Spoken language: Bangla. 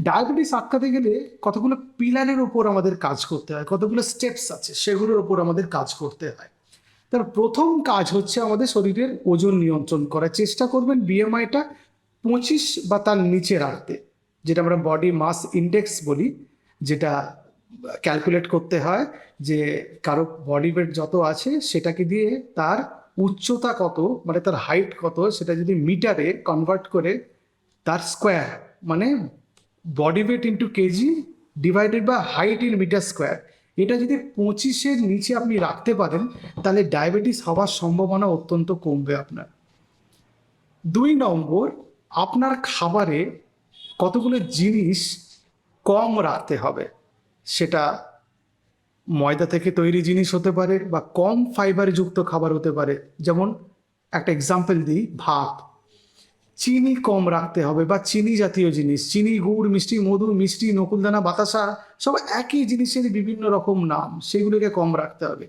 ডায়াবেটিস আটকাতে গেলে কতগুলো পিলারের ওপর আমাদের কাজ করতে হয়, কতগুলো স্টেপস আছে সেগুলোর ওপর আমাদের কাজ করতে হয়। তার প্রথম কাজ হচ্ছে আমাদের শরীরের ওজন নিয়ন্ত্রণ করা। চেষ্টা করবেন বিএমআইটা 25 বা তার নিচে রাখতে, যেটা আমরা বডি মাস ইন্ডেক্স বলি, যেটা ক্যালকুলেট করতে হয় যে কারো বডি ওয়েট যত আছে সেটাকে দিয়ে তার উচ্চতা কত, মানে তার হাইট কত, সেটা যদি মিটারে কনভার্ট করে তার স্কোয়ার, মানে body weight into KG divided by height in metre square, এটা যদি 25-এর নিচে আপনি রাখতে পারেন তাহলে ডায়াবেটিস হওয়ার সম্ভাবনা অত্যন্ত কমবে আপনার। 2 নম্বর, আপনার খাবারে কতগুলো জিনিস কম রাখতে হবে। সেটা ময়দা থেকে তৈরি জিনিস হতে পারে বা কম ফাইবারযুক্ত খাবার হতে পারে। যেমন একটা এক্সাম্পল দিই, ভাত। চিনি কম রাখতে হবে, বা চিনি জাতীয় জিনিস, চিনি, গুড়, মিষ্টি, মধু, মিষ্টি, নকুলদানা, বাতাসা, সব একই জিনিসের বিভিন্ন রকম নাম, সেগুলোকে কম রাখতে হবে।